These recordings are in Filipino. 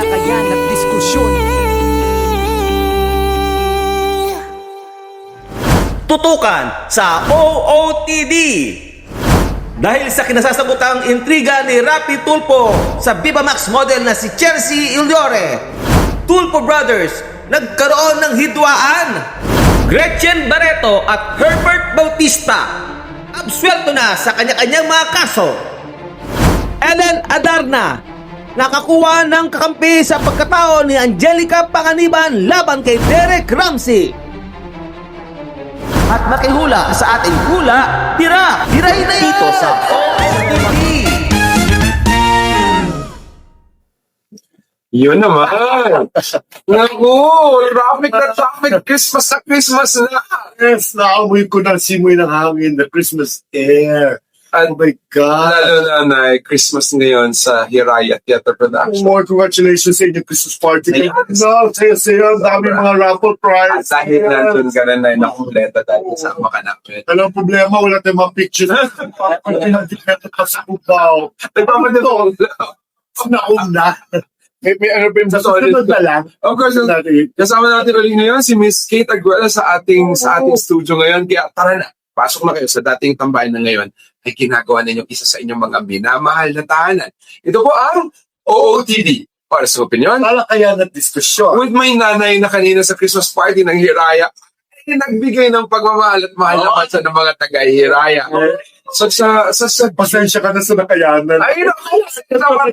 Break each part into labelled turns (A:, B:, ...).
A: talakayan at diskusyon.
B: Tutukan sa OOTD. Dahil sa kinasasabutang intriga ni Rapi Tulfo sa Viva Max model na si Chelsea Ilyore, Tulfo Brothers nagkaroon ng hidwaan. Gretchen Barreto at Herbert Bautista absuelto na sa kanya-kanyang mga kaso. Ellen Adarna nakakuha ng kakampi sa pagkatao ni Angelica Panganiban laban kay Derek Ramsey. At makihula sa ating hula, tirahin na ito sa OOTD.
C: Yun naman. Naku, traffic na traffic. Christmas sa Christmas na.
D: Yes, naamoy ko na simoy ng hangin, the Christmas air. Oh my God.
C: Lalo na Christmas ngayon sa Hiraya Theater Production.
D: More congratulations sa inyong Christmas party.
C: Yes.
D: No, saya-saya. Ang dami mga raffle prize.
C: At dahil nandun ka na nakumpleto dahil sa makanapit.
D: Walang problema, wala tayong mga picture. Sa Cubao.
C: Nagpamadito.
D: Nauna. May ano ba yung susunod na lang?
C: Of course, kasama natin ulit ngayon si Miss Kate Aguela sa ating studio ngayon. Kaya tara na, pasok na kayo sa dating tambayan na ngayon ay ginagawa ninyo isa sa inyong mga minamahal na tahanan. Ito po ang OOTD para sa opinion.
D: Talakayan at diskusyon.
C: With my nanay na kanina sa Christmas party ng Hiraya, ay nagbigay ng pagmamahal at mahal na pansa ng mga taga-Hiraya. So sa
D: Pasensya ka na sa nakayanan.
C: ay, kasama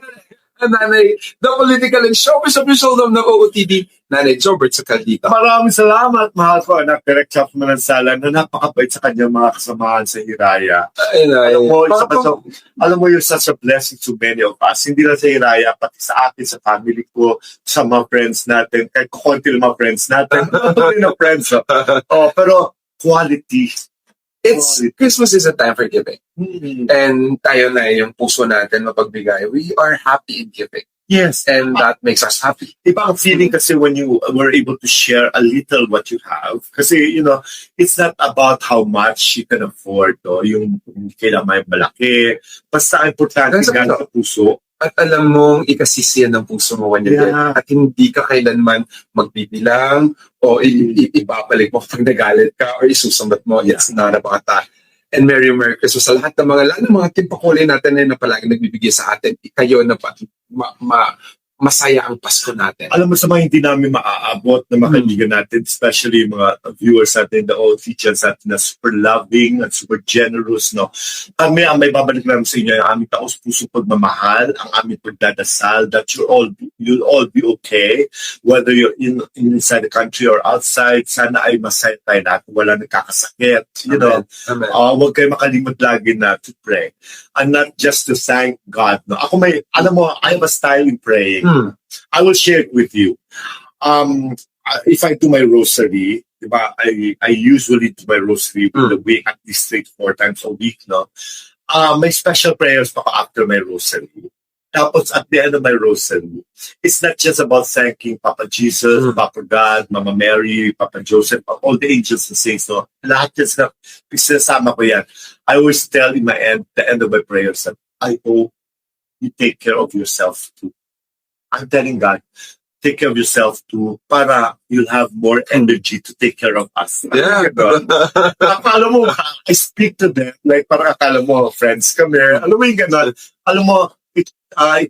C: nanay, the political and showbiz official ng OOTD, Nanay Jobert sa Caldita.
D: Maraming salamat, mahal ko anak, Direk Chap Manansala, na napakabait sa kanyang mga kasamahan sa Hiraya. Alam mo, you're such a blessing to many of us. Hindi lang sa Hiraya, pati sa akin, sa family ko, sa mga friends natin, kahit konti lang mga friends natin. Tuloy na friends. Pero quality.
C: Christmas is a time for giving. And tayo na yung puso natin mapagbigay. We are happy in giving.
D: Yes.
C: And that makes us happy.
D: Iba ang feeling kasi when you were able to share a little what you have. Kasi, it's not about how much you can afford. No? Yung kailangan may malaki. Basta importante nga sa puso.
C: At alam mong ikasisiyan ng puso mo when you give. At hindi ka kailanman magbibilang o ibabalik mo pag nagalit ka or isusumbat mo. It's not about that. And Merry Christmas sa lahat ng lalo mga timpakulay natin na palagi nagbibigay sa atin. Kayo na masaya ang Pasko natin.
D: Alam mo sa mga hindi namin maaabot na mga kaibigan natin, especially mga viewers natin, the old teachers natin na super loving at super generous, no? Kami ang may babalik namin sa inyo, ang aming taos-puso pagmamahal, ang aming pagdadasal, that you'll all be okay, whether you're inside the country or outside, sana ay masaya tayo natin, wala nagkakasakit,
C: Amen.
D: Huwag kayo makalimot lagi na to pray. And not just to thank God, no? Alam mo, I have a style in praying. I will share it with you. If I do my rosary, diba, I usually do my rosary in the week, at least 3 to 4 times a week, no? May special prayers pa after my rosary. Tapos at the end of my rosary, it's not just about thanking Papa Jesus, Papa God, Mama Mary, Papa Joseph, all the angels and saints, no? Lahat yan sinasama ko yan. I always tell in the end of my prayers that I hope you take care of yourself too. I'm telling God, take care of yourself too para you'll have more energy to take care of us.
C: Yeah.
D: Akala mo, I speak to them, like parang akala mo, friends kami. Alam mo yung gano'n. Alam mo, it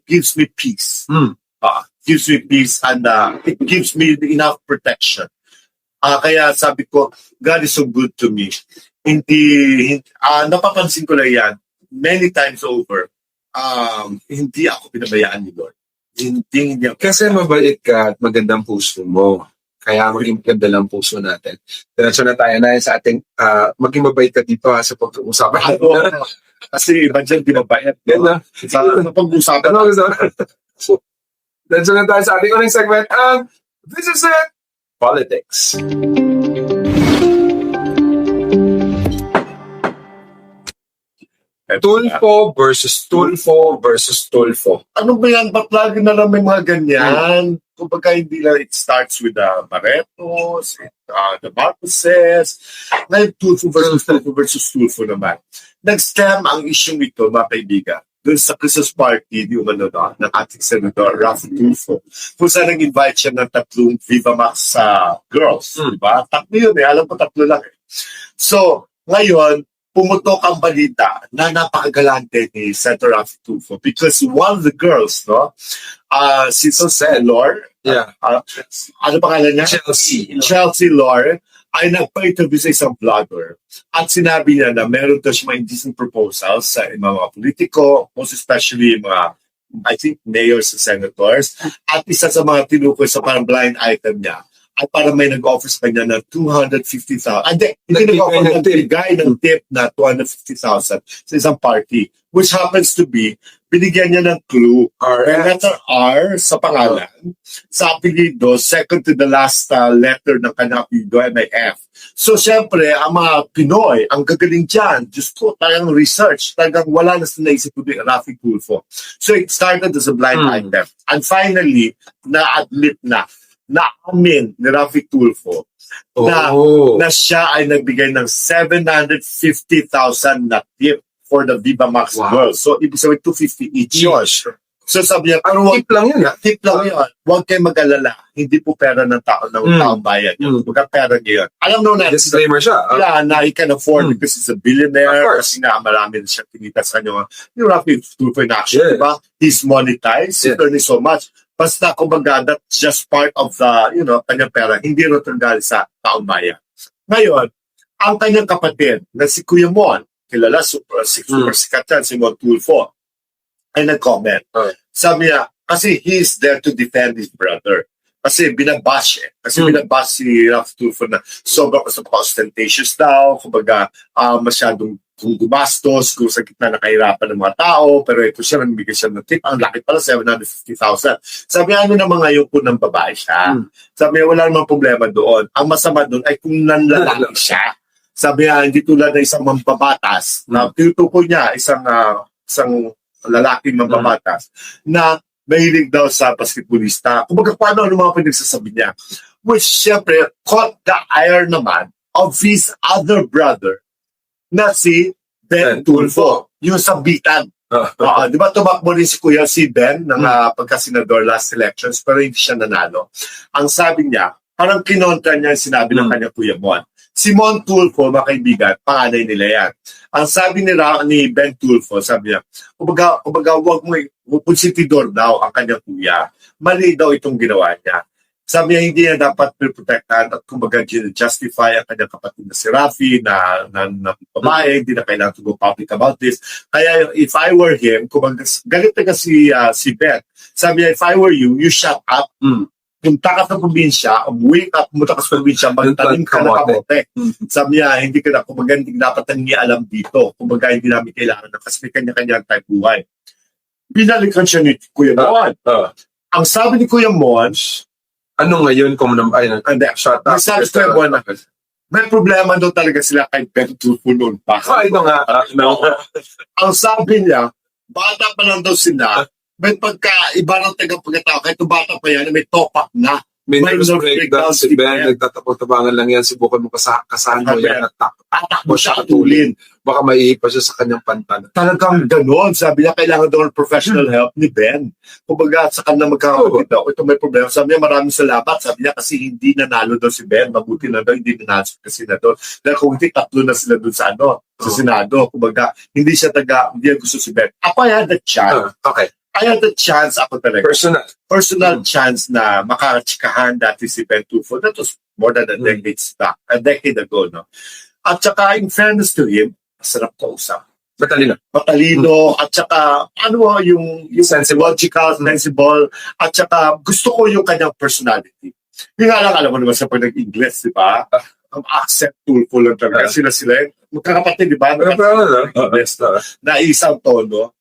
D: gives me peace. Gives me peace and it gives me enough protection. Kaya sabi ko, God is so good to me. Napapansin ko lang yan, many times over, hindi ako pinabayaan ni Lord. Hindi.
C: Kasi mabait ka at magandang puso mo. Kaya maging maganda lang puso natin. Diretso na tayo na sa ating maging mabait ka dito sa pag-uusapan.
D: Kasi iba dyan, di mabait.
C: Yan na.
D: Sa pag-uusapan.
C: Diretso na tayo sa ating uling segment. This is it. Politics. Tulfo versus Tulfo versus Tulfo.
D: Ano ba yan? Ba't lagi na lang may mga ganyan? Kumbaga hindi lang it starts with the Barretos, the Marcoses, ngayon Tulfo versus Tulfo naman. Nag-scam ang issue nito, mga kaibigan. dun sa Christmas party yung ng ating Senator Rafi Tulfo, kung saan nag-invite siya ng 3 Viva Max girls, di ba? 3 yun alam ko 3 lang So, ngayon, pumutok ang balita na napakagalante ni Senator Rafi Tulfo because one of the girls, si Jose Lor, ano pangalan niya? Chelsea Lor, ay nagpa-interview sa isang vlogger at sinabi niya na meron daw siya mga indecent proposals sa mga politiko, most especially mga, I think, mayors and senators. At isa sa mga tinukoy sa parang blind item niya ay parang may nag-offer sa kanya ng 250,000. Hindi nag-offer, nagbigay ng tip na 250,000 sa isang party, which happens to be, binigyan niya ng clue, letter R sa pangalan, sa apelido, second to the last letter ng kanyang apelido, may F. So, syempre, ang mga Pinoy, ang gagaling dyan, Diyos ko, talagang research, talagang wala na sa naisip ko din Rafi Tulfo. So, it started as a blind item. And finally, na-admit na-amin ni Rafi Tulfo na siya ay nagbigay ng 750,000 na tip for the Viva Max girls. So, ibig sabihin 250 each. So, sabi niya,
C: tip lang yun.
D: Tip lang yun. Huwag kayo mag-alala. Hindi po pera ng taong bayan. Huwag pera niya yun. Alam naman natin.
C: Disclaimer siya.
D: Na he can afford because he's a billionaire. Kasi nga, marami na siya tinita sa kanya. Yung Rafi Tulfo in action, diba? He's monetized. He's learning so much. Basta, kumbaga, that's just part of the, kanyang pera. Hindi rin galing sa taong bayan. Ngayon, ang kanyang kapatid na si Kuya Mon, kilala, super sikat yan, si Mon Tulfo, ay nag-comment. Sabi niya, kasi he is there to defend his brother. Kasi binabash binabash si Rafi Tulfo na sobrang ostentatious daw, kumbaga, masyadong kung gumastos, kung sa gitna na kahirapan ng mga tao, pero ito siya, nagbigay siya ng tip, ang laki pala, 750,000. Sabi ano naman ngayon po ng babae siya. Sabi wala namang problema doon. Ang masama doon ay kung nanlalaki siya. Sabi hindi tulad ng isang mambabatas, na tinutukoy niya isang lalaking mambabatas, na mahilig daw sa basketballista. Kumbaga, paano ano mga pinagsasabi niya? Which, syempre, caught the ire naman of his other brother, na si Ben Tulfo, yung sa Bitan. Di ba tumakbo rin si Kuya si Ben ng pagka-senador last elections pero hindi siya nanalo. Ang sabi niya, parang kinontra niya yung sinabi ng kanya Kuya Mon. Si Mon Tulfo, mga kaibigan, panganay nila yan. Ang sabi ni Ben Tulfo, sabi niya, kumbaga huwag mo, konsentidor daw ang kanyang kuya. Mali daw itong ginawa niya. Sabi niya, hindi niya dapat protektahan at kumbaga justify ang kanyang kapatid na si Rafi na babae, hindi na kailangan to go public about this. Kaya if I were him, kumbaga, galit na si Beth. Sabi niya, if I were you, you shut up. Punta ka sa probinsya, umuwi ka, pumunta ka sa probinsya, magtanim ka na kamote. Sabi niya, hindi ka na, kumbaga, hindi dapat nang alam dito. Kumbaga, hindi namin kailangan na kasi may kanya-kanya type buhay. Binalikan siya ni Kuya Mon. Ang sabi ni Kuya Mon,
C: ano ngayon kung shut up?
D: May problema doon talaga sila kay Ben Tulfo noon pa.
C: Ito nga.
D: Ang sabi niya, bata pa lang daw sila, may pagka-iba ng tagapagkatao, kahit bata pa yan, may top-up na.
C: May nervous breakdown si Ben, nagtatapos-tabangan lang yan, subukan mo kasahan mo yan at tatakbo siya katulin. Baka maiipa siya sa kanyang pantan.
D: Talagang gano'n. Sabi niya, kailangan daw ng professional help ni Ben. Kumbaga, sa kanya magkakapatid daw, ito may problema. Sabi niya, maraming salamat. Sabi niya, kasi hindi nanalo daw si Ben. Mabuti na daw, hindi nanalo si Senador. Dahil kung hindi, 3 na sila doon sa sa Senado. Kumbaga, hindi niya gusto si Ben. Ako, I had the chance. I had the chance ako talaga. Personal chance na makachikahan dati si Ben Tulfo. That was more than a decade ago, no? At saka, in fairness to him, masarap kausap. Matalino, at saka, yung logical, sensible, at saka, gusto ko yung kanyang personality. Yung nga lang, alam mo naman sa pag nag-English, di ba? Ang accent Tulfo lang talaga. Sila, magkakapatid, di ba? Na isang tono.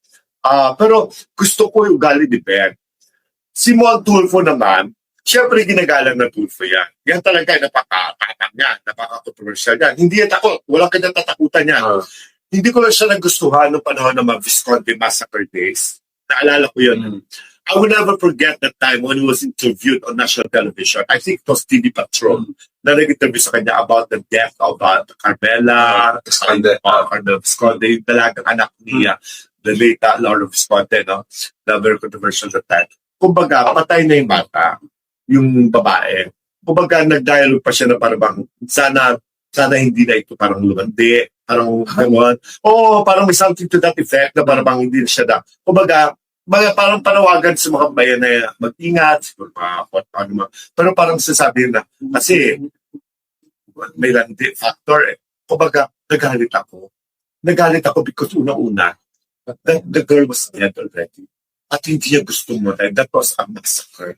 D: Pero gusto ko yung ugali ni Ben. Si Mon Tulfo naman, siyempre ginagalang na Tulfo yan. Yan talaga napaka-tatang yan, napaka-controversial yan. Hindi yan takot, walang kanyang tatakutan yan. Hindi ko lang siya nagustuhan noong panahon ng mga Visconti Massacre days. Naalala ko yun. I will never forget that time when he was interviewed on national television. I think it was TV Patrol na nag-interview sa kanya about the death of Carmela, the Visconti, yung dalagang anak niya, the late Laura Visconti, no? Na very controversial at that time. Kumbaga, patay na yung bata, yung babae. Kumbaga, nag-dialogue pa siya na parang sana hindi na ito parang lumandi, parang gano'n. Oo, parang may something to that effect na parang hindi na siya na. Kumbaga, parang panawagan sa mga bayan na mag-ingat, siguro ano. Pero parang sasabihin na, kasi may landi factor eh. Kumbaga, nagalit ako. Nagalit ako because una-una, the girl was dead already. At hindi niya gusto mo. That was a massacre.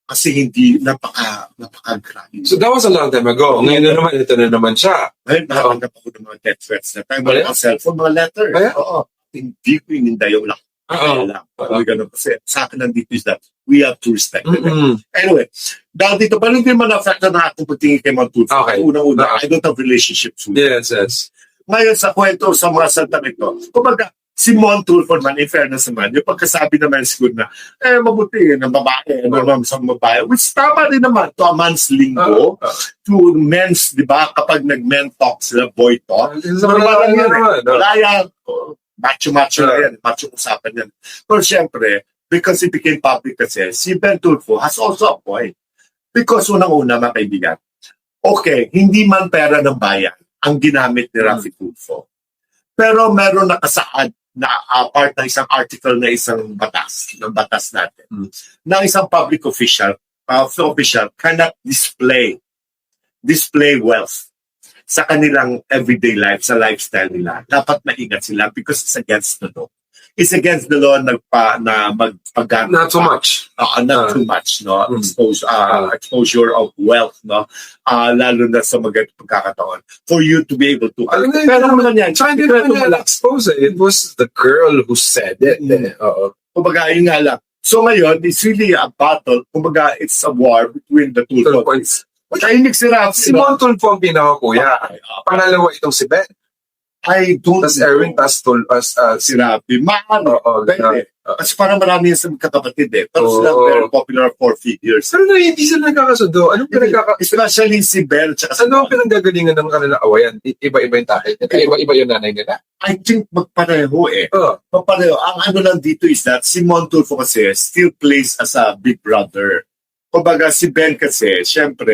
D: Kasi hindi, napaka-grabe.
C: So that was a long time ago. Ngayon na naman, ito na naman siya.
D: Ngayon, nakatanggap ako ng mga death threats na time. Mga cellphone, mga letter.
C: Kaya?
D: Oo. Hindi ko ininda yung lang.
C: Oo.
D: Ganun. Kasi sa akin nandito is that we have to respect it.
C: Mm-mm.
D: Anyway, dahil dito, parang hindi man na-affect na aking pagtingin kay Montulfo.
C: Okay.
D: Una-una, I don't have relationships with him.
C: Yes.
D: Ngayon sa kwento sa mga santa nito, kumbaga, si Montulfo man, in fairness naman, yung pagkasabi naman siguro na, mabuti ng babae, sa babae, which tama rin naman to a man's lingo, to men's, di ba, kapag nag-men talk sila, boy talk, normal lang yan, wala yan, macho-macho na yan, macho usapan yan. Pero syempre, because it became public kasi, si Ben Tulfo has also a point. Because unang-una, mga kaibigan, okay, hindi man pera ng bayan ang ginamit ni Rafi Tulfo. Pero meron nakasaad na part ng isang article na isang batas, ng batas natin, na isang public official cannot display wealth sa kanilang everyday life, sa lifestyle nila. Dapat maingat sila because it's against the law. It's against the law na magpagana.
C: Not so much.
D: Not too much, no? Exposure of wealth, no? Lalo na sa mga pagkakataon. For you to be able to...
C: Pero naman yan. Tsaka hindi naman nila expose it. It was the girl who said it.
D: Kumbaga, yun nga lang. So ngayon, it's really a battle. Kumbaga, it's a war between the two points. Tahimik si Rafi.
C: Si Montulfo ang pinaka-kuya. Pangalawa itong si Ben.
D: I don't
C: Tas Erwin, tas
D: si Rafi. Maano? Pwede. Kasi parang marami yan sa magkakapatid eh. Pero sila very popular for figures.
C: Pero na hindi sila nagkakasundo. Anong
D: Especially si Belle.
C: Ano ang pinanggagalingan ng kanilang awayan? Iba-iba yung takit. Iba-iba yung nanay nila.
D: I think magpareho eh. Magpareho. Ang ano lang dito is that si Montulfo kasi still plays as a big brother. Kumbaga si Ben kasi, syempre,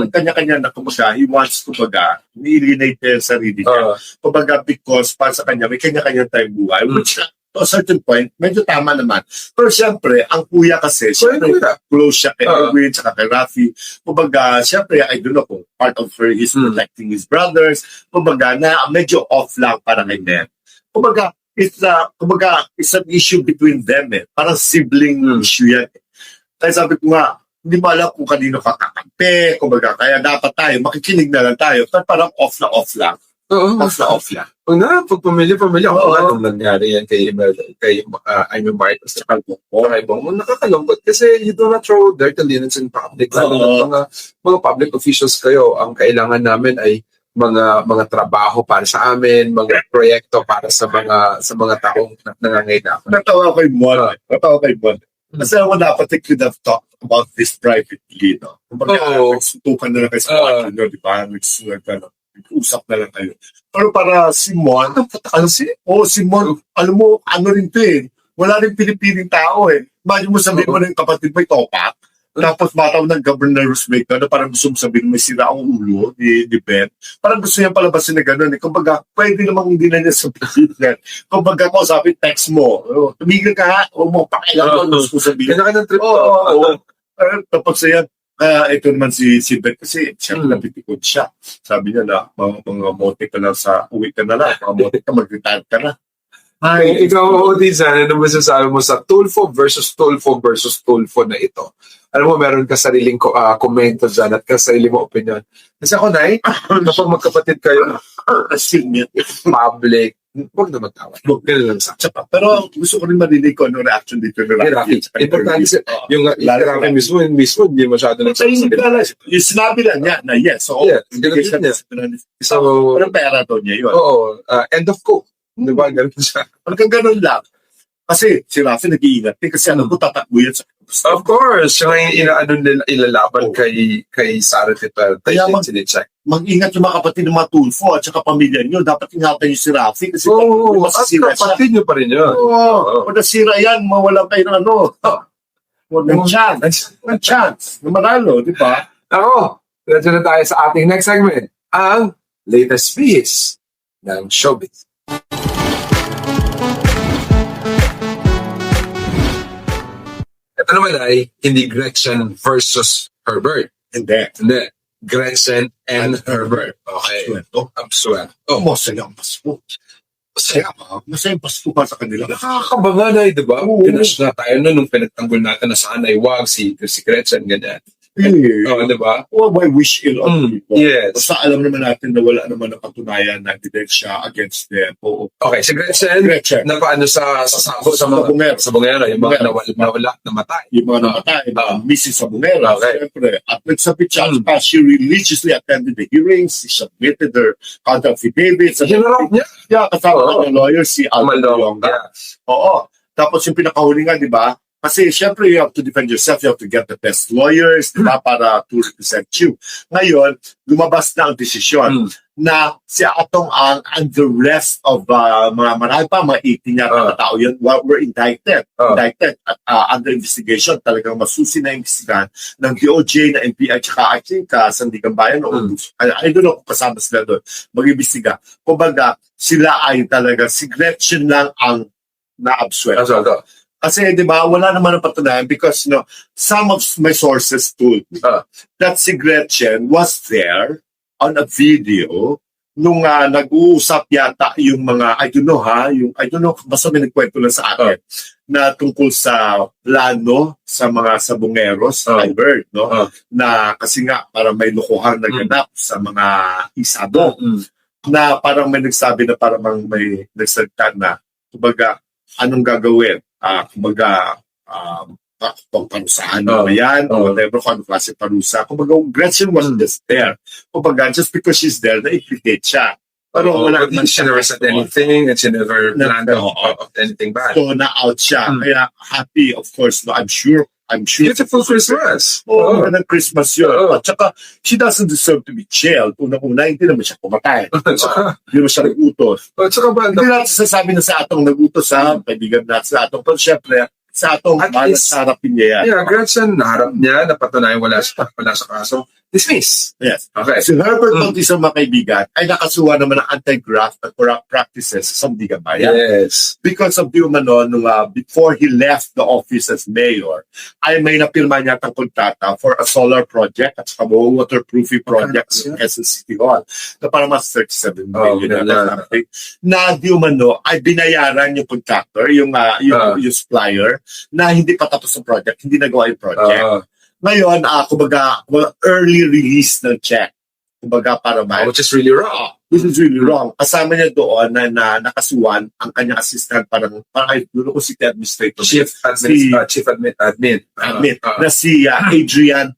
D: kanya-kanya na kumbaga, he wants kumbaga, ni-relate niya yung sarili niya. Kumbaga because para sa kanya, may kanya-kanya tayong buhay. Which to a certain point, medyo tama naman. Pero syempre, ang kuya kasi, syempre, close siya kay Erwin, tsaka kay Rafi. Kumbaga, syempre, I don't know kung part of her is protecting his brothers. Kumbaga, na medyo off lang para kay Ben. Kumbaga, it's an issue between them eh. Parang sibling issue yan. Kaya sabi ko nga, hindi mo alam kung kanino kakakampi, kumbaga, kaya dapat tayo, makikinig na lang tayo, pero parang off na off lang. Off lang.
C: Pag pamilya, kung anong nangyari yan kay Amy Marcos at kay Bongbong, nakakalungkot kasi you do not throw dirty linens in public. Mga public officials kayo, ang kailangan namin ay mga trabaho para sa amin, mga proyekto para sa mga taong nangangailangan.
D: Natawa kay Mon. Kasi ako dapat they could have talked about this privately, no? Kumbaga, nagsutukan na lang kayo sa kwarto nyo, di ba? Nag-usap na lang kayo. Pero para si Mon, si Mon, alam mo, ano rin to eh, wala rin pinipiling tao eh. Imagine mo sabihin mo na yung kapatid mo topak, tapos mataw ng governor's mate na parang gusto mo sabihin may sira ang ulo ni Ben. Parang gusto niya palabasin na gano'n. Eh. Kumbaga, pwede namang hindi na niya sabihin yan. Kumbaga ko, sabi, text mo. Tumigil ka ha. Huwag mo pakailan mo. Gusto sabihin.
C: Kaya ka ng trip
D: Tapos yan. Ito naman si Ben kasi siya napitikod siya. Sabi niya na, mga mote ka na sa uwi ka na lang. Mga mote ka, mag-retire ka na.
C: Ay, ikaw, Odin, ano masasabi mo sa Tulfo versus Tulfo na ito? Alam mo, meron ka sariling komento dyan at ka sarili mo opinion. Kasi ako, Nay, kapag magkapatid kayo, public, huwag na magtawad. Ganun lang sa akin.
D: Pero gusto ko rin marinig ko ano reaction dito ng Rafi.
C: Importante yung Rafi mismo, hindi masyado
D: yung sinabi lang niya na yes. So, pero pera to niya yun.
C: Oo, end of quote. Diba? Ganun siya.
D: Hanggang ganun lang. Kasi si Rafi nag-iingat. Kasi alam ko tatakbo yan sa gusto.
C: Of course, siya nga yung ilalaban kay Sara Duterte.
D: Kaya
C: sinicheck.
D: Mag-ingat yung mga kapatid ng mga Tulfo at saka pamilya nyo. Dapat ingatan yung si Rafi kasi
C: Oo, at
D: masisira siya.
C: kapatid nyo pa rin yun.
D: Oo, kung nasira yan, mawalan kayo ng ano. Ng chance. Ng chance. Na manalo, di ba?
C: Ako, diretso na tayo sa ating next segment, ang latest piece ng showbiz. Ito naman ay hindi Gretchen versus Herbert.
D: Hindi.
C: Hindi. Gretchen and Herbert. Okay.
D: Absuelto.
C: Absuelto.
D: Masaya ang Pasko. Masaya ba? Masaya ang Pasko pa sa kanila.
C: Nakakabanga na, di ba?
D: Oo.
C: Pinas na tayo nung pinagtanggol natin na sana ay wag si Gretchen, ganyan. Oo, di ba?
D: Well, my wish ill on people.
C: Yes.
D: Basta alam naman natin na wala naman na patunayan na ebidensya against them. Oo.
C: Okay, si Gretchen,
D: Gretchen.
C: na paano sa
D: bungero.
C: sa bungero, yung mga
D: Bungero.
C: nawala, namatay.
D: Yung mga namatay, mga missing sa bungera.
C: Okay.
D: Siyempre. At nagsabit siya, pa, she religiously attended the hearings, she submitted her counter affidavits.
C: Hinarap niya.
D: Yeah, kasama
C: Oo.
D: ng lawyer, si Aldo Yonga.
C: Yeah.
D: Oo. Tapos yung pinakahuli nga, di ba? Kasi syempre you have to defend yourself, you have to get the best lawyers, di ba, para to represent you. Ngayon, lumabas na ang desisyon na si Atong Ang and the rest of mga marami pa, mga 18 yata na tao yun, were indicted. Indicted at under investigation, talagang masusi na investigahan ng DOJ, na NBI, tsaka I think Sandigan Bayan, I don't know kung kasama sila doon, mag-imbestiga. Kumbaga, sila ay talaga, si Gretchen lang ang na-absuelto. Kasi, di ba, wala naman ang patunayan because, some of my sources told me that si Gretchen was there on a video nung nag-uusap yata yung mga, I don't know, basta may nagkwento lang sa akin na tungkol sa plano sa mga sabongeros, Albert, na kasi nga, parang may lukuhan na ganap sa mga isado, na parang may nagsabi na parang may nagsalita na, kumbaga, anong gagawin? Kumbaga, parusahan ba yan? O whatever, kung anong klase parusa. Kumbaga, Gretchen was just there. Kumbaga, just because she's there, na-implicate siya. Pero wala naman
C: She never said anything and she never planned of anything bad.
D: So, na-out siya. Kaya, happy, of course, I'm sure.
C: Beautiful Christmas.
D: Oo, ng Christmas yun. At saka, she doesn't deserve to be jailed. Unang-una, hindi naman siya pumatay. Hindi naman siya nag-utos. Hindi natin sasabi na sa Atong nag-utos, kaibigan natin sa Atong. Pero syempre, sa Atong, sa harapin niya yan.
C: Yeah, Gretchen, naharap niya, napatunayan wala sa kaso. Dismiss.
D: Yes.
C: Okay.
D: Si Herbert Bautista, mga kaibigan, ay nakasuha naman ng anti-graft at corrupt practices sa Sandigan Bayan.
C: Yes.
D: Because of the umano, before he left the office as mayor, ay may napirma niya ang kontrata for a solar project at saka waterproofing project sa Quezon City Hall na para mas 37 million na di umano ay binayaran yung contractor, yung supplier, na hindi pa tapos ang project, hindi nagawa yung project. Ngayon, kumbaga, early release ng check. Kumbaga, para
C: which is really wrong.
D: Which is really wrong. Kasama niya doon na nakasuhan ang kanyang assistant, parang ay, dulo ko si administrator.
C: Chief admin.
D: Na si Adrian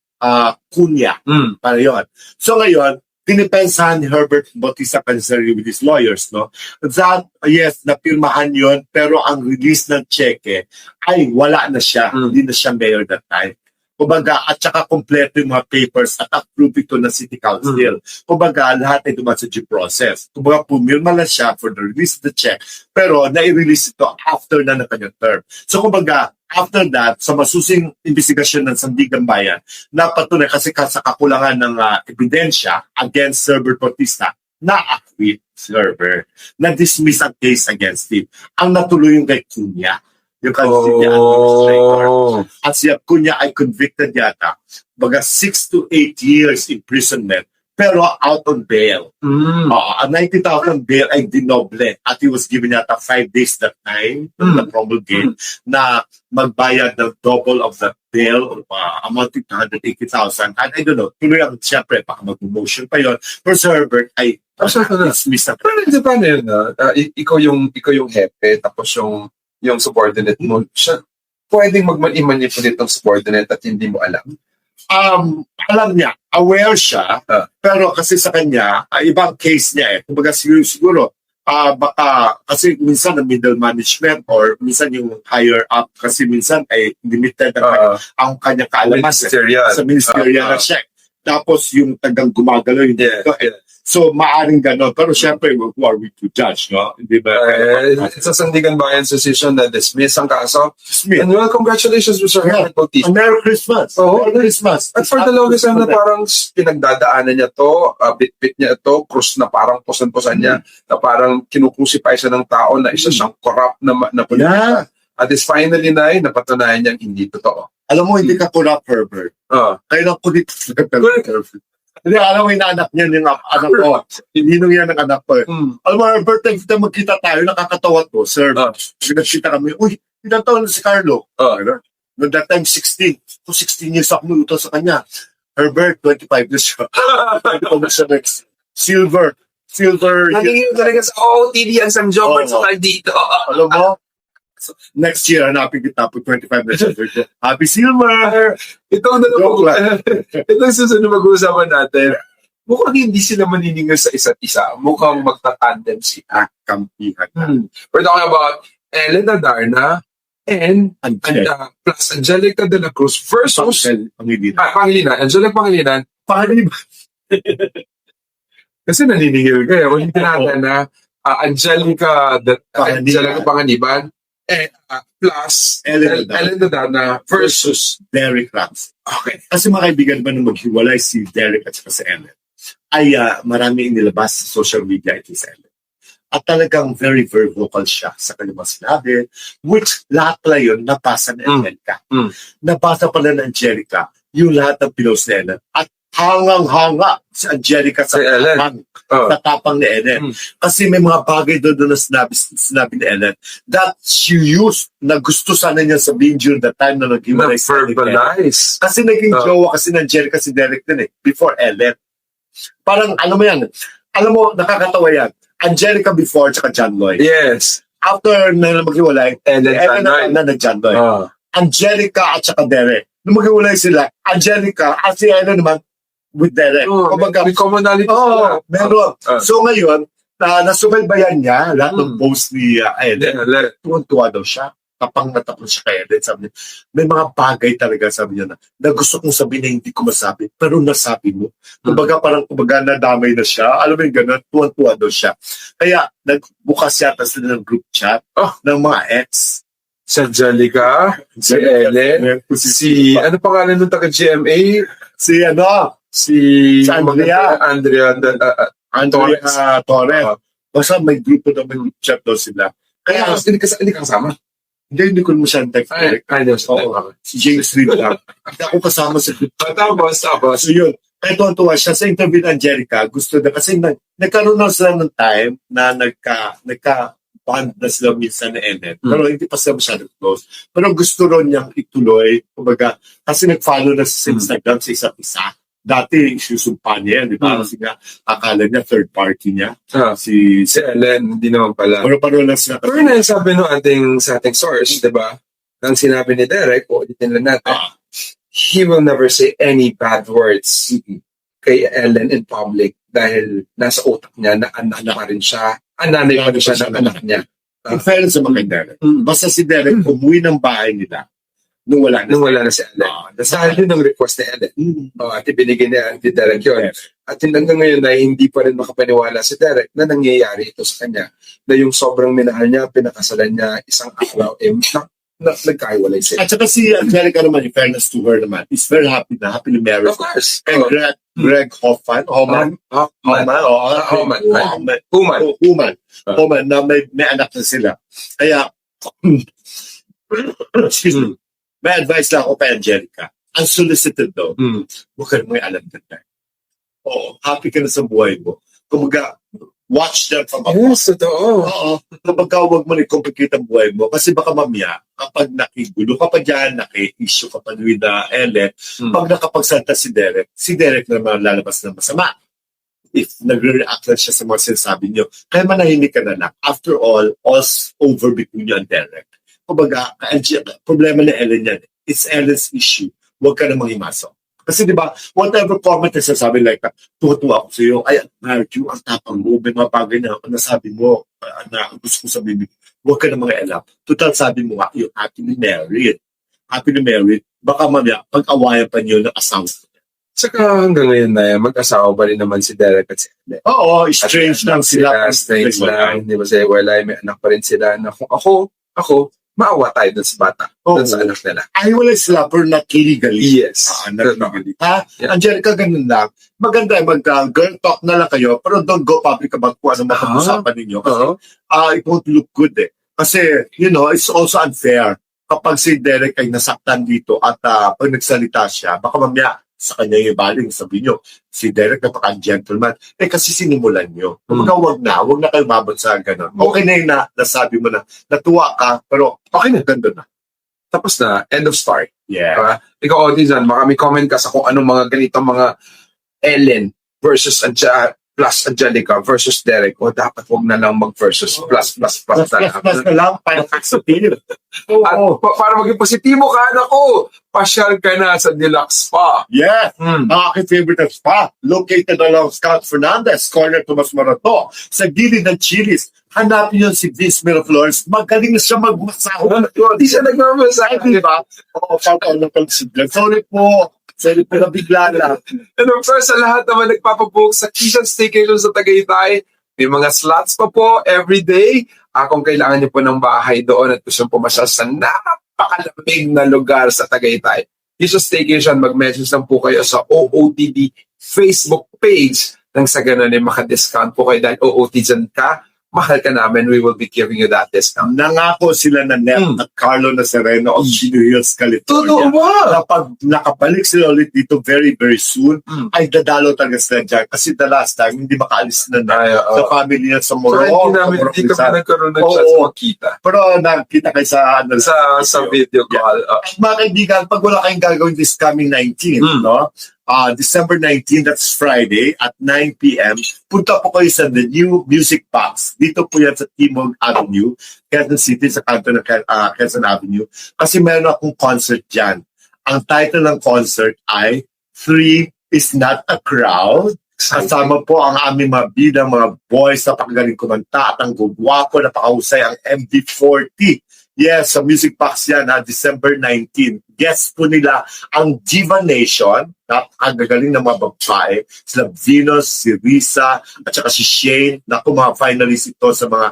D: Cunha. Para yon. So ngayon, dinipensahan ni Herbert Bautista Canceri with his lawyers, that, yes, napirmahan yon, pero ang release ng cheque ay wala na siya. Hindi na siya mayor that time. Kumbaga, at saka kompleto yung mga papers at approve ito ng City Council. Kumbaga, lahat ay dumaan sa due process. Kumbaga, pumirma lang siya for the release of the check, pero nai-release ito after na ng kanyang term. So, kumbaga, after that, sa masusing investigasyon ng Sandigan Bayan, napatunay kasi sa kakulangan ng ebidensya against Herbert Bautista, na-acquit si Herbert. Na-dismiss ang case against him. Ang natuloy yung kay Cunha. Yung City administrator. At si Cunha ay convicted yata. Baga 6 to 8 years imprisonment pero out on bail. Ang 90,000 bail ay dinoble at he was given yata 5 days that time na promulgate na magbayad ng double of that bail amounting to 180,000. And I don't know, tuloy ang siyempre baka mag-motion pa yun. Pero si Herbert ay dismiss na.
C: Pero hindi pa yun, ikaw yung hepe tapos yung subordinate mo, siya, pwedeng mag-manipulate ng subordinate at hindi mo alam?
D: Alam niya, aware siya, pero kasi sa kanya, ibang case niya eh. Kumbaga siguro, baka kasi minsan ang middle management or minsan yung higher up kasi minsan ay limited ang kanyang kaalaman
C: Ministerial.
D: sa ministerial na siya. Tapos yung tagang gumagalaw yung
C: Yeah,
D: dito.
C: yeah.
D: So maaring gano'n. Pero syempre, who are we to judge, no? Hindi ba?
C: It's a Sandigan Bayan's decision na dismiss ang kaso.
D: Smith,
C: And well, congratulations, Mr. Herbert Bautista.
D: Merry Christmas.
C: Oo.
D: Merry Christmas.
C: At for the longest time na parang pinagdadaanan niya to, bit-bit niya ito, krus na parang pusan-pusan niya, na parang kinukrucify siya ng tao na isa siyang corrupt na politika. At is finally na napatunayan niyang hindi totoo.
D: Alam mo, hindi ka corrupt, Herbert. Kaya lang kulit. Hindi, alam mo, inaanak niya yung anak ko. Ninong yan ang anak ko. Alam mo, Herbert, kita magkita tayo, nakakatawa to, sir. Nagkita kami, uy, ilang taon na si Carlo? Noong that time, 16. So, 16 years ako may utang sa kanya. Herbert, 25 years siya. 25 siya next. Silver.
C: Nagiging talaga sa OOTD ang Sam Jobert sa dito.
D: Alam mo? So, next year, hanapin kita po 25 na siya. Happy Silver!
C: Itong susunod na mag-uusapan natin, mukhang hindi sila maniningal sa isa't isa. Mukhang magtatandem sila.
D: Kampihan.
C: We're talking about Ellen Adarna and plus Angelica de la Cruz versus Pangilinan. Angelica Pangilinan. Kasi naniningil kayo. Kung hindi natin na Angelica Panganiban plus Ellen Adarna versus
D: Derek Rams.
C: Okay.
D: Kasi mga kaibigan ba nung maghiwalay si Derek at saka si Ellen, ay marami inilabas sa social media ito sa Ellen. At talagang very, very vocal siya sa kanyang sinabi, which lahat pala yun nabasa ni Angelica. Nabasa pala ng Angelica yung lahat ng pinost ni Ellen. At hangang-hanga si Angelica sa tapang ni Ellen. Kasi may mga bagay doon na sinabi ni Ellen that she used na gusto sana niya sabihin during the time na nag-iwalay si
C: verbalize.
D: Kasi naging jowa kasi ng Angelica si Derek din before Ellen. Parang, alam mo, nakakatawa yan. Angelica before tsaka John Lloyd.
C: Yes.
D: After na mag-iwalay, Ellen na nag-John Lloyd. Angelica at saka Derek. Nung mag-iwalay sila, Angelica at si Ellen naman with Derek.
C: May commonality sila.
D: Meron. So ngayon, nasubaybayan niya lahat ng post ni Ellen. Tuwan-tuwa daw siya. Kapang natapos siya kay Ellen. Sabi niya, may mga bagay talaga, sabi niya na gusto kong sabihin na hindi ko masabi, pero nasabi mo. Kumbaga nadamay na siya. Alam mo yung gano'n, tuwan-tuwa daw siya. Kaya nagbukas yata sila ng group chat ng mga ex.
C: Si Angelica, si Ellen, si ano pangalan ng taga-GMA?
D: Si Andrea Torres. Basta may grupo na may group chat daw sila. Kaya
C: hindi ka kasama?
D: Hindi ko naman siya nag-direct. Si James Reed lang. Hindi ako kasama sa group chat.
C: Tapos.
D: So yun. Kaya tuwan-tuwa siya sa interview ng Angelica. Gusto na kasi nagkaroon na sila ng time na nagka-bond na sila minsan na Ellen. Pero hindi pa sila masyadong close. Pero gusto ron niyang ituloy. Kumbaga, kasi nag-follow na sa Instagram sa isa't isa. Dati, isusumpa niya yan, di ba? Kasi nga, akala niya, third party niya. Si
C: Ellen, hindi naman pala.
D: Pero paano lang sila.
C: Pero na yung sabi sa ating source, di ba? Nang sinabi ni Derek, ulitin lang natin, he will never say any bad words kay Ellen in public dahil nasa utak niya na anak pa rin siya. Nanay pa rin siya ng anak niya.
D: In fairness sa mga Derek. Basta si Derek, umuwi ng bahay nila nung wala na
C: si Ellen. Dahil yun ang request ni Ellen. At ibinigay ni Derek yun. At hanggang ngayon na hindi pa rin makapaniwala si Derek na nangyayari ito sa kanya. Na yung sobrang minahal niya, pinakasalan niya isang araw, nagkahiwalay sila.
D: At saka si Angelica naman, in fairness to her naman, is very happily married.
C: Of course.
D: And Greg Hoffman, na may anak na sila. Kaya, excuse me, may advice lang ako kay Angelica. Unsolicited daw. Huwag ka naman alam na. Oo, happy ka na sa buhay mo. Kumbaga, watch them from afar.
C: Yes, totoo.
D: Oo. Kumbaga, huwag mo na-complicate ang buhay mo. Kasi baka mamaya, kapag nakigulo ka pa dyan, naki-issue ka pa with Ellen, pag nakapagsalta si Derek naman lalabas ng masama. If nagre-react lang siya sa mga sinasabi niyo, kaya manahimik ka na lang. After all, all's over between you and Derek. Kumbaga, problema ni Ellen yan. It's Ellen's issue. Huwag ka namang himasok. Kasi di ba, whatever comment na sasabi like, tuwa-tuwa ako sa iyo, ay, admired you, ang tapang mo, may mga bagay na nasabi mo, na gusto ko sabihin, huwag ka na mga alam. Total, sabi mo nga, you're happily married. Happily married, baka mamaya, pag-awayan pa niyo ng asawa.
C: Saka hanggang ngayon na mag-asawa pa rin naman si Derek at si Ellen.
D: Oo, strange lang sila.
C: Strange lang. Di ba sa wala, may anak pa rin sila na kung ako, maawa tayo dun sa bata. Dun sa anak nila.
D: Ay, wala sila, pero not legally.
C: Yes.
D: Not legally. Ha?
C: Yeah.
D: Angelica, ganun lang. Maganda, girl talk na lang kayo, pero don't go public about kung ano mapag-usapan ninyo. Kasi, it won't look good eh. Kasi, it's also unfair. Kapag si Derek ay nasaktan dito at pag nagsalita siya, baka mamaya sa kanya yung baling, sabi nyo, si Derek napaka-gentleman. Kasi sinimulan nyo. Kumbaga, wag na kayo mabot sa ganun. Okay na yun na, nasabi mo na, natuwa ka, pero okay na, ganda na.
C: Tapos na, end of story.
D: Yeah.
C: Ikaw, Otizan, baka may comment ka sa kung anong mga ganitong mga Ellen versus plus Angelica versus Derek. O dapat wag na lang mag-versus plus
D: na lang, para positive.
C: At para maging positibo ka, nako, pasyal ka na sa Deluxe Spa.
D: Yes, ang aking favorite na spa, located along Scout Fernandez, corner Tomas Morato, sa gilid ng Chili's. Hanapin yun si Vince Miraflores, magaling na siya magmasaho.
C: Hindi siya nagmamasahe.
D: Di ba? Oo, shout out na pala si Glenn. Sorry po, nabigla lang.
C: And of course, sa lahat naman nagpapabook sa Kishan Staycation sa Tagaytay, may mga slots pa po every day. Kung kailangan niyo po ng bahay doon at gusto po masyal sa napakalamig na lugar sa Tagaytay, Kishan Staycation, mag-message lang po kayo sa OOTD Facebook page nang sa ganun ay maka-discount po kayo dahil OOTD ka. Mahal ka namin, we will be giving you that discount.
D: Nangako sila na Nep at Carlo Nazareno of Chino Hills,
C: Totoo
D: California.
C: ba?
D: Na pag nakabalik sila ulit dito very, very soon, ay dadalo talaga sila dyan. Kasi the last time, hindi makaalis na sa family niya sa Morong.
C: So, hindi kami nagkaroon ng chance makita.
D: Pero nakita kayo
C: sa video call.
D: At mga kaibigan, pag wala kayong gagawin this coming 19, no? December 19, that's Friday, at 9 p.m., punta po kayo sa The New Music Box. Dito po yan sa Timog Avenue, Quezon City, sa kanto ng Quezon Avenue. Kasi meron akong concert dyan. Ang title ng concert ay Three is Not a Crowd. Kasama po ang aming mga bidang mga boys na pakagaling kumanta at ang gugwapo na pakahusay ang MD40. Yes, sa Music Box yan, December 19. Guest po nila ang Diva Nation, napakagagaling ng mga babae, sila Venus, si Risa, at saka si Shane, na mga finalists ito sa mga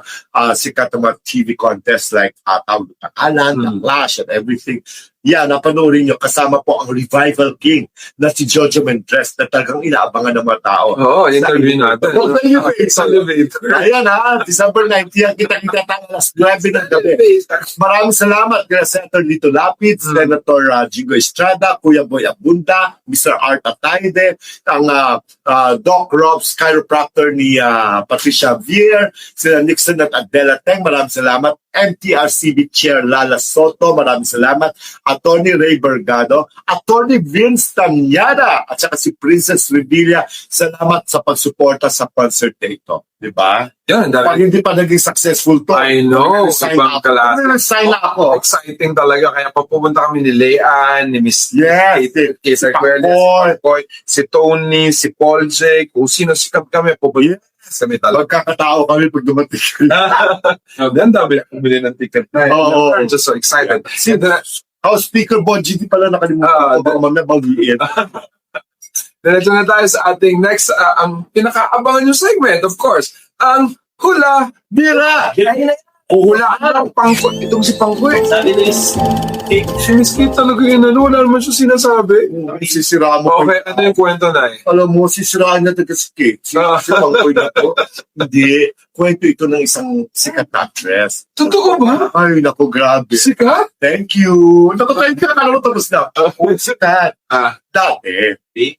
D: sikat na mga TV contests like Alan, The Clash, and everything. Yeah, napanoorin nyo, kasama po ang Revival King na si Jojo Mendres na talagang inaabangan ng mga tao.
C: Oo, interview natin. Sa elevator.
D: Ayan December 19, kita-kita tayo alas 9 ng gabi. Maraming salamat kay Senator Lito Lapid, Senator Jigo Estrada, Kuya Boy Abunda, Mr. Art Atayde, ang Doc Robs, chiropractor ni Patricia Vier, sila Nixon at Adela Teng, maraming salamat. MTRCB Chair Lala Soto, maraming salamat. Attorney Ray Bergado, Attorney Vince Tanyada, at saka si Princess Revilla, salamat sa pagsuporta sa concert na ito. Diba?
C: Yan,
D: Pag hindi pa naging successful to,
C: I know,
D: sign
C: ibang
D: up.
C: klase.
D: Sign up ako.
C: Exciting talaga. Kaya pupunta kami ni Leanne, ni Miss
D: Yes,
C: Kay Sir Boy, si Tony, si Paul J, kung sino sikat kami, pupunta kami talaga.
D: Magkakatao kami pag dumating.
C: Ang dami na bumili ng ticket na.
D: Oo.
C: I'm just so excited.
D: House Speaker Bon GT pala nakalimutan ko. Baka mamaya bawiin.
C: Diretso na tayo sa ating next, ang pinakaabangan yung segment, of course, ang Hula Bira! Huhulaan ng Pangko. Itong si Pangko eh.
A: Sabi ni Miss Kate,
C: Si Miss Kate talaga yun, wala naman siya sinasabi.
D: Sisiraan mo.
C: Okay, ano yung kwento na eh?
D: Alam mo, sisiraan na taga si Kate. Si Pangkoy na to. Hindi. Kwento ito ng isang sikat na actress.
C: Totoo ba?
D: Ay, naku, grabe.
C: Sikat?
D: Thank you. Naku, thank you. Alam mo, tapos na. Sikat. Dati.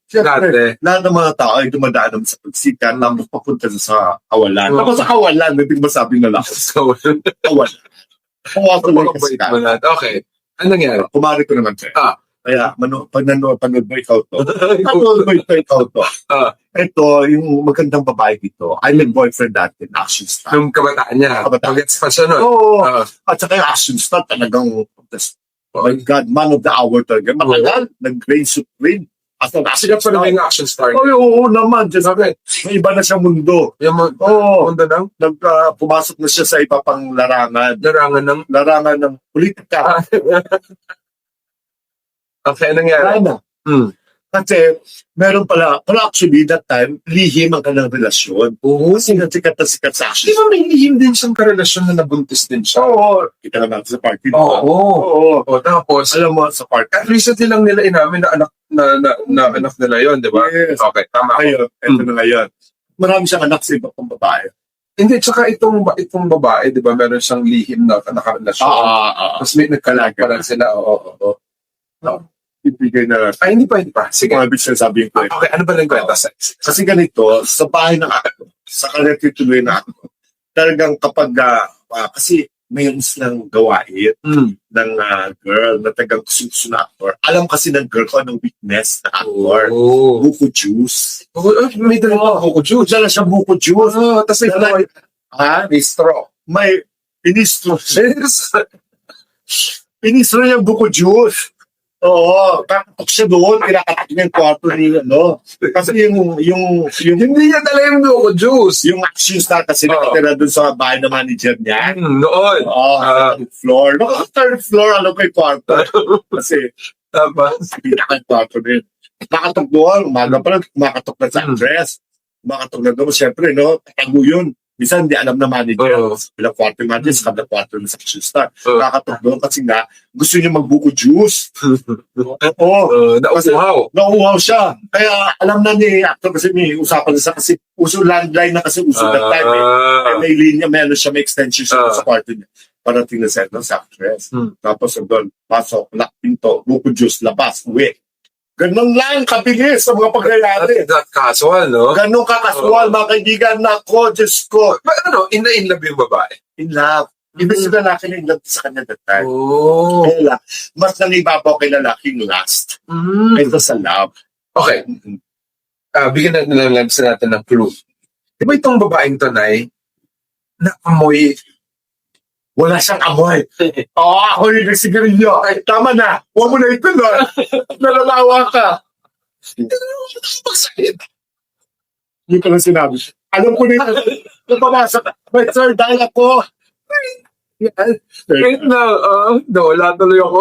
D: Siyempre,
C: Dati.
D: lahat ng mga tao ay dumadaan naman sa pagsikat, tapos papunta sa kawalan.
C: Oh.
D: Tapos sa kawalan, hindi ba sabi na lang?
C: So,
D: Kawalan. Pumasok lang kasi
C: mabait mo na. Okay. Ano nangyari?
D: kumari ko naman siya. Kaya, pag panood mo ikaw to, ito, yung magandang babae dito, I may boyfriend dati, action star.
C: Nung kabataan niya.
D: Kabataan.
C: Pagets pa siya nun.
D: Oo.
C: Ah.
D: At saka yung action star, talagang, oh my God, man of the hour talaga. Matagal, nag-reign supreme. As an
C: Siya pa naman yung action star.
D: Oo naman. Just, may iba na siya mundo.
C: Yung
D: Oo.
C: mundo ng
D: Pumasok na siya sa iba pang larangan.
C: larangan ng...
D: Ng politika.
C: Okay, anong nangyari?
D: Ano? Kasi, meron pala actually that time, lihim ang kanilang relasyon.
C: Oo.
D: Kasi sikat na sikat sa
C: Di
D: action.
C: ba may lihim din siyang karelasyon na nabuntis din siya?
D: Oo. Kita na natin sa party.
C: Oo.
D: Oo.
C: Tapos,
D: Alam mo, sa party.
C: at recently lang nila inamin na anak na anak nila yon, di ba?
D: Yes.
C: Okay, tama ako.
D: Ngayon, eto na ngayon. Marami siyang anak sa iba pang babae.
C: Hindi, tsaka itong babae, di ba, meron siyang lihim na nakarelasyon. Tapos may nagkalag pa lang sila. Oo.
D: Ibigay na.
C: Ay, hindi pa. Sige.
D: Mga ibig sabihin ko eh.
C: Okay, ano ba lang kwenta?
D: Kasi ganito, sa bahay ng ako, sa kanya tituloy na ako, talagang kapag, kasi mayroon silang gawain ng girl na tagang gusto na actor. Alam kasi ng girl ko anong weakness na actor.
C: Oh.
D: Buko juice.
C: May dalawa ako, Jude.
D: Dala siya buko juice.
C: Tapos may dalawa. May straw.
D: May inistro.
C: Yes.
D: Inistro niya buko juice. Oo, kakatok siya doon, kinakatok niya yung kwarto niya, no? Kasi yung
C: Hindi niya dala yung Buko Juice.
D: yung action star kasi nakatira doon sa bahay ng manager niya.
C: Noon.
D: Oo, third floor. No, third floor, alam ko yung kwarto. Kasi,
C: Tapos,
D: pinaka yung kwarto din. Nakatok doon, umaga pa lang, kumakatok na sa address. Kumakatok na doon, siyempre, no? Tago yun. Minsan, hindi alam na manager.
C: Oo.
D: Bilang kwarto yung manager, sa kada kwarto ng action star.
C: Oo.
D: Nakatok doon kasi nga, gusto niya magbuko juice. Oo.
C: nauuhaw.
D: Nauuhaw siya. Kaya alam na ni actor kasi may usapan na sa kasi uso landline na kasi uso that time eh. Kaya may linya, may ano siya, may extension siya sa kwarto niya. Parating na set ng actress. Tapos doon, pasok, lock pinto, buko juice, labas, uwi. Ganun lang, kabilis sa mga pagyayari.
C: That casual, no?
D: Ganun kakasual, mga kaibigan na ako, Diyos ko.
C: But ano, in love yung babae.
D: In love. Ibig sa lalaki na in love sa kanya that time.
C: Oh.
D: Kaya mas nangibabaw kay lalaking last. Kaysa sa love.
C: Okay. Bigyan natin ng clue. Di ba itong babaeng to, Nay, na amoy?
D: Wala siyang amoy. Oo, ako yung nagsigarilyo. Ay, tama na. Huwag mo na ito, no? Nalalawa ka.
C: Bakit?
D: Hindi ko lang sinabi. Alam ko na ito. Napapasok. But sir, dahil ako.
C: Wait na, wala tuloy ako.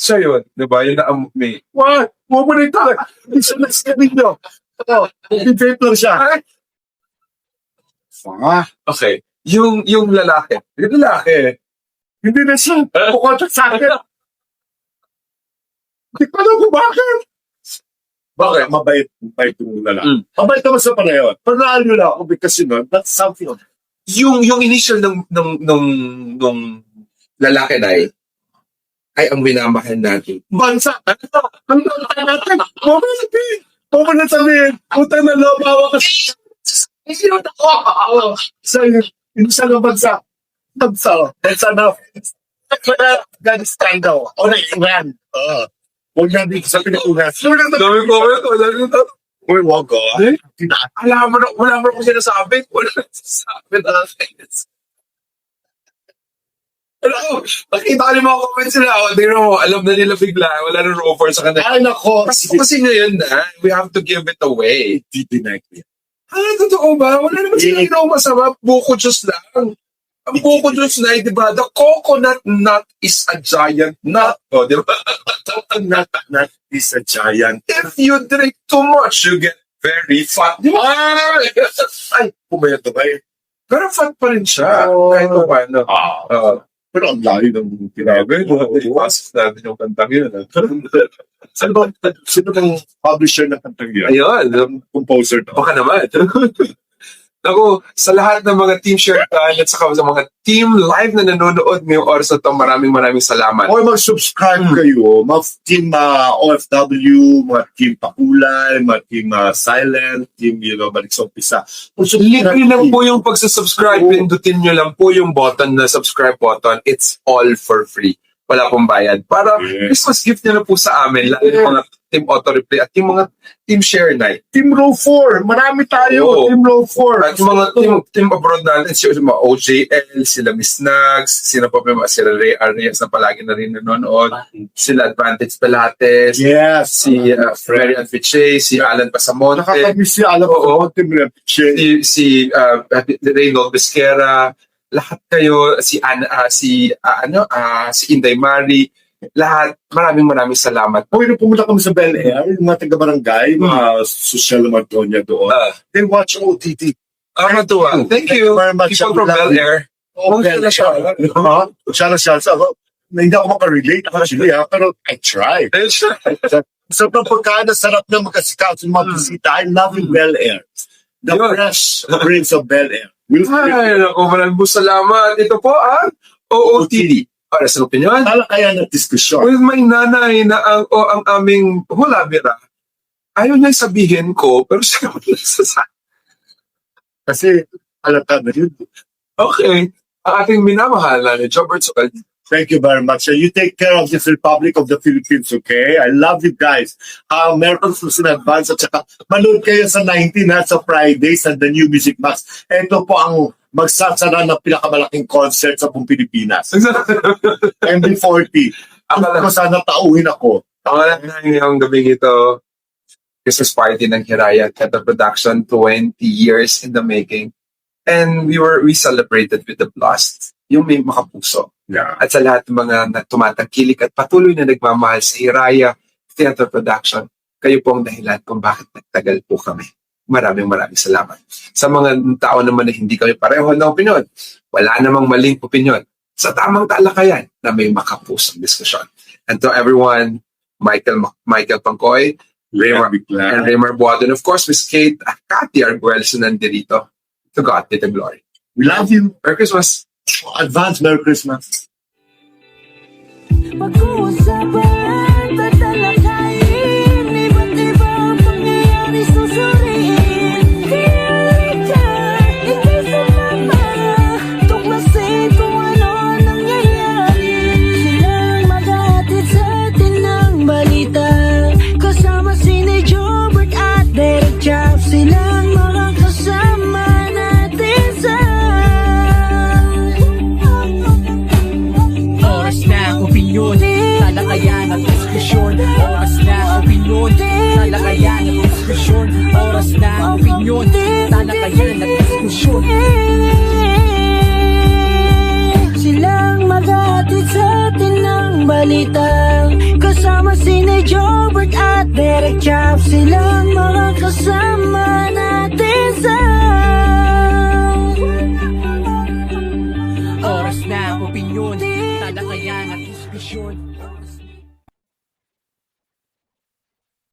C: Siya yun. Diba? Yun na may...
D: Huwag mo na ito. Hindi siya nagsigarilyo. Oo, i-vape lang siya.
C: Okay. Yung lalaki. Yung lalaki.
D: Hindi na siya. Pukontak sa akin. Hindi ko alam kung bakit. Bakit? Mabait yung lalaki. Mabait naman sa panayon. Panalo na ako because you know, that's something.
C: Yung initial nung lalaki na ay ang minamahal natin.
D: Bansa. Ang lalaki natin. Huwag mo na sabihin. Puta na lobawa ka. Sino na ako? Sa isa ng bansa. Bansa na. Afghanistan daw. O na Iran. Huwag na dito sa Pilipinas.
C: Dami ko, wala nito.
D: Uy, wag ko.
C: Wala mo na sinasabi. Wala na sinasabi na Ano, nakita ko yung mga comments nila. Alam na nila bigla. Wala na offer sa kanila.
D: Ay, nako.
C: Kasi ngayon na, we have to give it away.
D: Deny ko yan.
C: Totoo ba? Wala naman sila ginawa masama. Buko juice lang. Ang buko juice na, di ba? The coconut nut is a giant nut. O, di ba?
D: Coconut nut is a giant.
C: If you drink too much, you get very fat. Di ba?
D: Ay, pumayat na ba eh?
C: Pero fat pa rin siya. Kahit pa paano.
D: Pero ang layo ng tinabi.
C: Iwasis natin yung kantang yun.
D: Sino bang publisher ng kantang yun?
C: Ayun.
D: Composer to.
C: Baka naman. Ako, sa lahat ng mga team share at saka sa mga team live na nanonood ngayong oras na ito, maraming salamat.
D: O mag-subscribe kayo, mga team OFW, mga team Pakulay, mga team Silent, team, balik sa umpisa.
C: Libre lang po yung pagsasubscribe. Pindutin nyo lang po yung button na subscribe button. It's all for free. Wala pong bayad. Para Christmas gift nyo na po sa amin. Lalo yung mga Team Auto Replay, at yung mga Team Share Night.
D: Team Row 4, marami tayo.
C: Oo.
D: Team Row 4.
C: At yung mga team abroad natin, sila mga OJL, sila Miss Nags, sila pa ba, sila Ray Arias na palagi na rin nanonood, sila Advantage Pilates,
D: Yes.
C: si Freddy Anfiche, si Alan Pasamonte,
D: Nakakamiss si Alam
C: Oo.
D: ko, Team Repiche.
C: si Reynold Pesquera, lahat kayo, si Inday Mari, lahat, maraming salamat.
D: Kung nung pumunta kami sa Bel Air, yung mga taga-barangay, mga social Martonia doon, they watch OTT.
C: Natuwa. Thank you.
D: Very much.
C: People from Bel Air.
D: Oh, Bel Air. Siya. Hindi ako makarelate actually, pero I tried. Sa pagkain, sarap na magkasikaw sa mga bisita. I love yung Bel Air. The
C: Yun.
D: fresh prince of Bel Air.
C: Ay, naku, maraming salamat. Ito po ang OOTD. Para sa opinion,
D: Talakayan ng diskusyon.
C: with my nanay na ang aming hulabira, ayaw niya sabihin ko, pero siya naman nagsasabi.
D: Kasi, alata na yun.
C: Okay. Ang ating minamahal na ni Jobert Sucal.
D: Thank you very much. You take care of this Republic of the Philippines, okay? I love you guys. Merry Christmas in advance at saka manood kayo sa 19 sa Fridays at the New Music Max. Ito po ang magsasara ng pinakamalaking concert sa buong Pilipinas. MB40.
C: Akala
D: Kung sana tauhin ako.
C: Pangalan na ngayong gabi ito, Christmas party ng Hiraya Theater Production, 20 years in the making. And we celebrated with the blast, yung may makapuso.
D: Yeah.
C: At sa lahat ng mga tumatangkilik at patuloy na nagmamahal sa Hiraya Theater Production, kayo po ang dahilan kung bakit nagtagal po kami. Maraming salamat. Sa mga tao naman na hindi kami pareho ng opinyon, wala namang maling opinyon. Sa tamang talakayan na may makapusong diskusyon. And to everyone, Michael Pangkoy, Raymar, and Raymar Buadon, of course, Miss Kate at Cathy Arguelles na nandirito. To God be the glory.
D: We love you.
C: Merry Christmas.
D: Advance Merry Christmas.
A: Pag-uusapan, tatalakayin, iba't ibang pangyayari susuriin. Kaya ka, ikay sumama, tuklasin kung ano nangyayari. Silang maghahatid sa atin ng balita, kasama sina Jobert at Derek Chap. Silang mga kasama natin sa
E: Oras na opinyon, talakayan at diskusyon. Oras na opinyon, talakayan at diskusyon. Oras na opinyon, talakayan at diskusyon.
A: Silang maghahatid sa atin ng balita, kasama sina Jobert at Derek Chap. Silang mga kasama